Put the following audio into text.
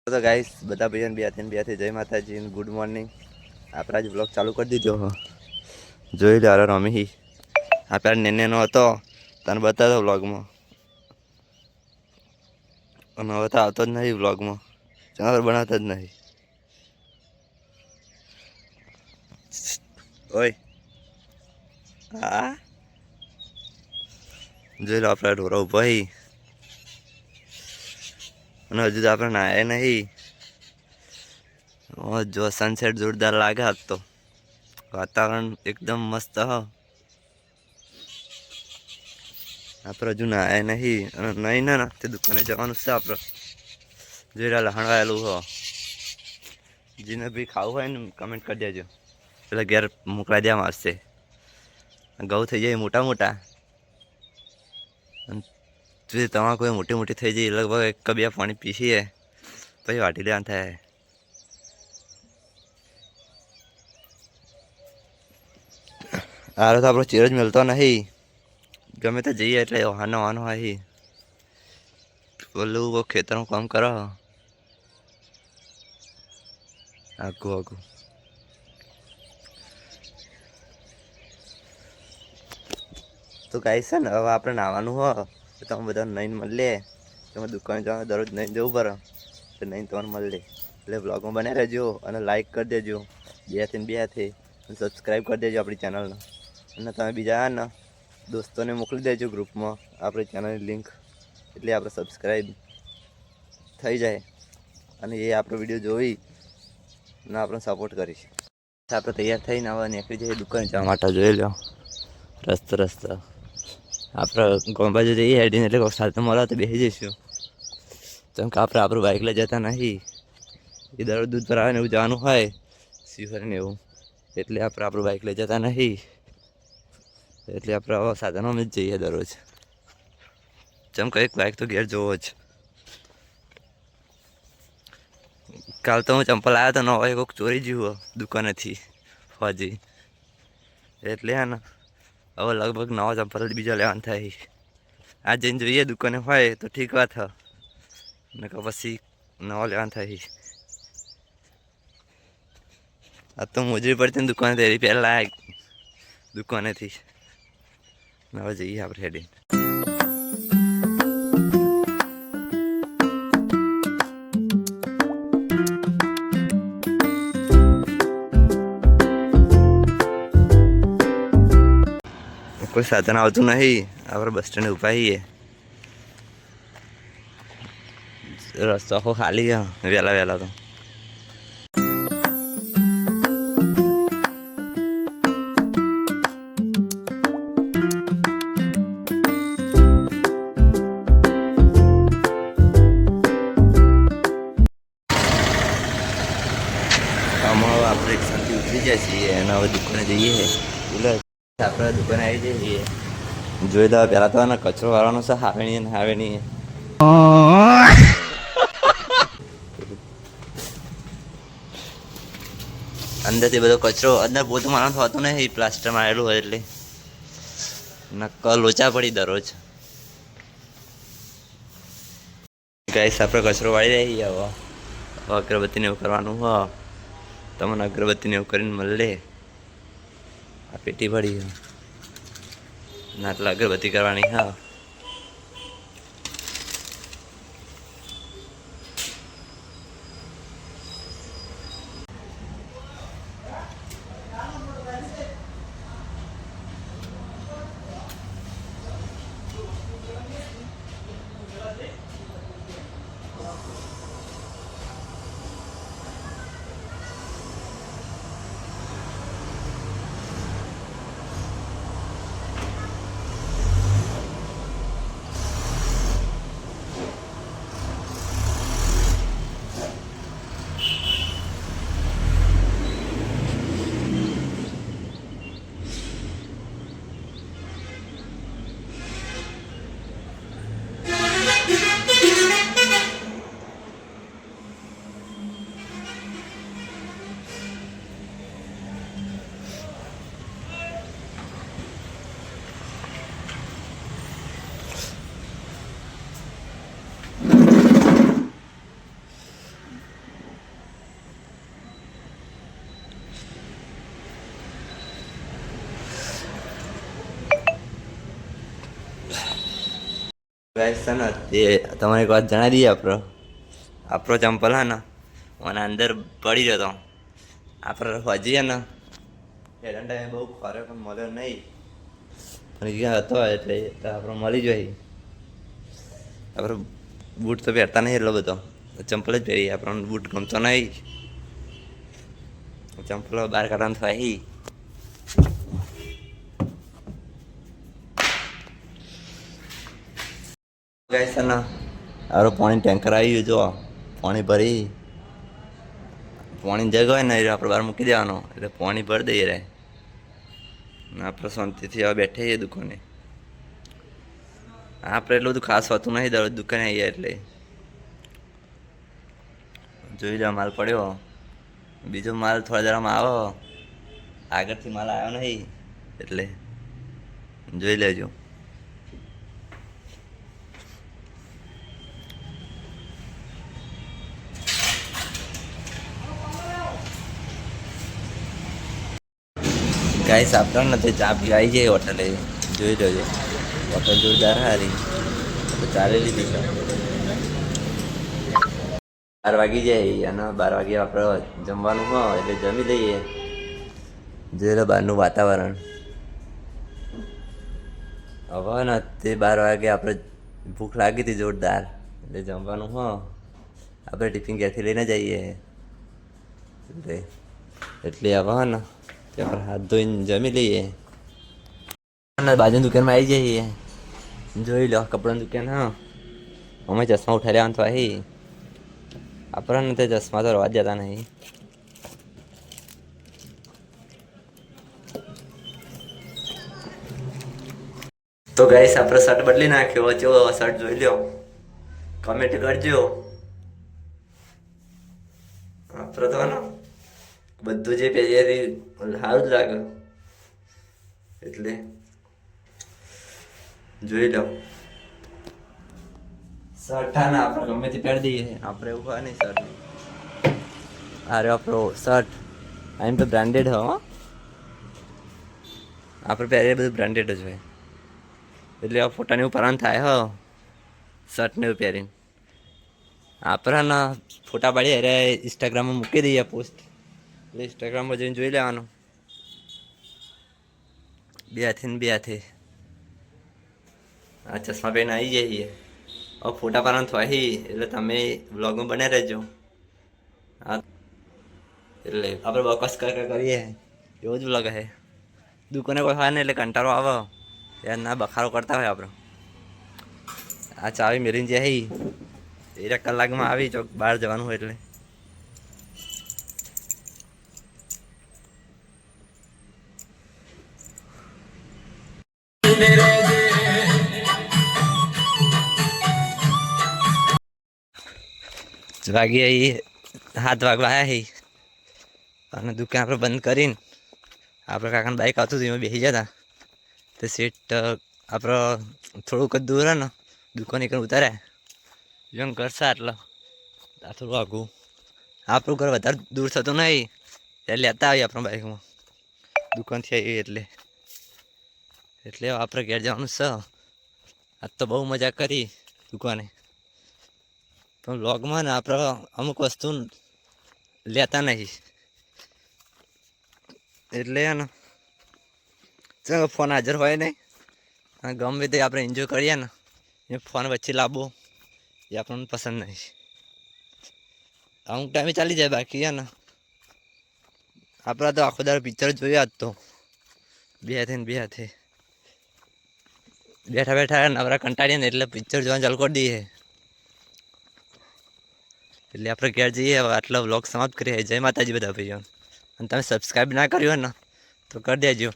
તો ગાઈસ બધા ભાઈઓને બે જય માતાજી, ગુડ મોર્નિંગ. આપણા જ બ્લોગ ચાલુ કરી દીધો હો. જોઈ લે રમી આપણે નેનો હતો તને બતાવો બ્લોગમાં. અને હવે તો આવતો જ નહીં બ્લોગમાં, ચેનલ બનાવતા જ નહીં. ઓય હા જોઈ લો આપણા ઢોરા ઉભા અને હજુ તો આપણે નાયા નહીં. જો સનસેટ જોરદાર લાગે આજ તો, વાતાવરણ એકદમ મસ્ત હ. આપણે હજુ નાયા નહીં અને નહીં ને તે દુકાને જવાનું છે આપણે. જોઈ રહ્યા લહણવાયેલું હો. જેને બી ખાવું હોય ને કમેન્ટ કરી દેજો, એટલે ઘેર મોકલાઈ દેવામાં આવશે. ઘઉં થઈ જાય મોટા મોટા, જો તમારે કોઈ મોટી મોટી થઈ જાય લગભગ એક બે પાણી પીસીએ પછી વાટી લેવાનું થાય. હારે તો આપણો ચેર જ મળતો નહીં, ગમે તે જઈએ એટલે વાનો હોય. બોલું ખેતરમાં કામ કરો આઘું તો ગાય છે ને. હવે આપણે નાવાનું હો તો તમે બધા નહીં મળીએ. તમે દુકાને જવા દરરોજ નહીં જવું પડે તો નહીં તમને મળે. એટલે બ્લોગમાં બને રહેજો અને લાઈક કરી દેજો બે હાથે, અને સબસ્ક્રાઈબ કરી દેજો આપણી ચેનલને. અને તમે બીજા ને દોસ્તોને મોકલી દેજો ગ્રુપમાં આપણી ચેનલની લિંક, એટલે આપણે સબસ્ક્રાઈબ થઈ જાય અને એ આપણો વિડીયો જોઈ અને આપણે સપોર્ટ કરીશ. આપણે તૈયાર થઈને હવે નીકળી જઈએ દુકાને જવા માટે. જોઈ લો રસ્તો આપણે ગામ બાજુ જઈએ હેડીને, એટલે સાથે મળે તો બેસી જઈશું. કેમ કે આપણે આપણું બાઇક લઈ જતા નહીં, એ દરરોજ દૂધ ભરાવે ને એવું જવાનું હોય શિવર ને એવું, એટલે આપણે આપણું બાઇક લઈ જતા નહીં. એટલે આપણે આવા સાધનોમાં જ જઈએ દરરોજ. જેમ કે એક બાઇક તો ઘેર જોવો જ. કાલ તો હું ચંપલ આવ્યો તો નવો કોઈક ચોરી જ્યું દુકાનેથી ફોજી, એટલે હા ને હવે લગભગ નવા ચંપલ બીજા લેવાનું થાય. આ જઈને જોઈએ દુકાને હોય તો ઠીક વાત હ, ને પછી નવા લેવાનું થાય. આ તો મોજરી પડતી ને દુકાને તેરી પહેલાં દુકાનેથી. હવે જઈએ આપણે હેડી. કોઈ સાધન આવતું નહીં, આપણે બસ સ્ટેન્ડ ઉભા છીએ. રસ્તો આખો ખાલી વહેલા તો. આમાં આપણે રિક્ષાથી ઉતરી જાય છીએ અને હવે દુકાને જઈએ. એટલે આપણે દુકાને આવી જઈએ. જોઈ દો પહેલાં તો કચરો વાળવાનો છે, હાવે નહીં અંદરથી બધો કચરો અંદર પોતું મારવાનું થતું નહીં, પ્લાસ્ટર મારેલું હોય એટલે નક્કર લોચા પડી દરરોજ. ગાઈસ આપણે કચરો વાળી રહી હવે અગરબત્તીને એવું કરવાનું હો. તમને અગરબત્તીને એવું કરીને મળે. આ પેટી ભરી ના એટલે અગરબત્તી કરવાની હા. ગાઈસ છે ને તે તમારે એક વાત જણાવી દઈએ આપણો ચંપલ હા ને મને અંદર પડી જતો આપણે હજી ને એરંડા બહુ ખરે પણ મળ્યો નહીં પણ જ્યાં હતો એટલે આપણે મળી જાય આપણે બૂટ તો પહેરતા નહીં એટલો બધો ચંપલ જ પહેરીએ આપણને બૂટ ગમતો નહીં ચંપલો બહાર કાઢવાનું થાય ગાઈસ છે ને આરો પાણી ટેન્કર આવી ગયું જો પાણી ભરી પાણી જગ હોય ને એટલે આપણે બહાર મૂકી દેવાનો એટલે પાણી ભરી દઈએ રહે આપણે શાંતિથી હવે બેઠે છીએ દુકાને આપણે એટલું બધું ખાસ હોતું નહીં દરરોજ દુકાને આવીએ એટલે જોઈ લો માલ પડ્યો બીજો માલ થોડા જણામાં આવો આગળથી માલ આવ્યો નહીં એટલે જોઈ લેજો ગાઈસ આપણને તે ચા પી આવી જાય હોટલે જોઈ લેજો હોટલ જોરદાર હારી તો ચાલી લીધી છે 12 વાગી જાય અને 12 વાગે આપણે જમવાનું હોય એટલે જમી લઈએ જોઈ લો બહારનું વાતાવરણ હવે ને તે 12 વાગે આપણે ભૂખ લાગી હતી જોરદાર એટલે જમવાનું હોય આપણે ટિફિન ઘેરથી લઈને જઈએ એટલે હવે ને તે આપણે હાથ ધોઈને જમી લઈએ બાજુની દુકાનમાં આવી જઈએ જોઈ લો કપડાની દુકાન હા અમે ચશ્મા ઉઠાઈ લેવાનું તો અહીં આપણને તે ચશ્મા તો રવા જતા નહીં તો ગાઈસ આપણે શર્ટ બદલી નાખ્યો જો શર્ટ જોઈ લો કમેન્ટ કરજો આપણે તો ને બધું જે પહેરીએ સારું જ લાગે એટલે જોઈ લો શર્ટ હા ને આપણે ગમે તે પહેરી દઈએ આપણે એવું હોય નહીં શર્ટ અરે આપણો શર્ટ આમ તો બ્રાન્ડેડ હો આપણે પહેરીએ બધું બ્રાન્ડેડ જ હોય એટલે આ ફોટાને એવું પરાન થાય હો શર્ટને એવું પહેરીને આપણે ફોટા પાડીએ અરે ઇન્સ્ટાગ્રામમાં મૂકી દઈએ પોસ્ટ એટલે ઇન્સ્ટાગ્રામમાં જઈને જોઈ લેવાનું બે હાથે આ ચશ્મા પહેરીને આવી જઈએ હવે ફોટા પાડવાનું થાય એટલે તમે વ્લોગમાં બને રહેજો હા એટલે આપણે બકવાસ કરીએ એવો જ વ્લોગ હે દુકાને કોઈ હોય ને એટલે કંટાળો આવે યાર ના બખારો કરતા હોય આપણે આ ચાવી મેરીને જે એ કલાકમાં આવી ચોક બહાર જવાનું હોય એટલે વાગી આવી 7 વાગવા આવ્યા અને દુકાન આપણે બંધ કરીને આપણે કાકાને બાઇક આવતું હતું એમાં બેસી જતા તે સીટ આપણે થોડુંક જ દૂર ને દુકાન એક ઉતાર્યા જેમ કરશા એટલે આ થોડું આઘું આપણું ઘર વધારે દૂર થતું નહીં એટલે લેતા આવીએ આપણા બાઇકમાં દુકાનથી આવી એટલે આપણે ઘેર જવાનું છે આજ તો બહુ મજા કરી દુકાને પણ વ્લોગમાં ને આપણે અમુક વસ્તુ લેતા નહીં એટલે ને ચાલો ફોન હાજર હોય નહીં ગમે તે આપણે એન્જોય કરીએ ને એ ફોન વચ્ચે લાવવો એ આપણને પસંદ નહીં અમુક ટાઈમે ચાલી જાય બાકી ને આપણા તો આખો દાડો પિક્ચર જોયા જ તો બે હાથે બેઠા બેઠા નવરા કંટાળીએ ને એટલે પિક્ચર જોવાનું ચાલુ કરી દઈએ એટલે આપણે ઘેર જઈએ હવે આટલો વ્લોગ સમાપ્ત કરીએ જય માતાજી બધા ભાઈઓ અને તમે સબસ્ક્રાઈબ ના કર્યો ને તો કરી દેજો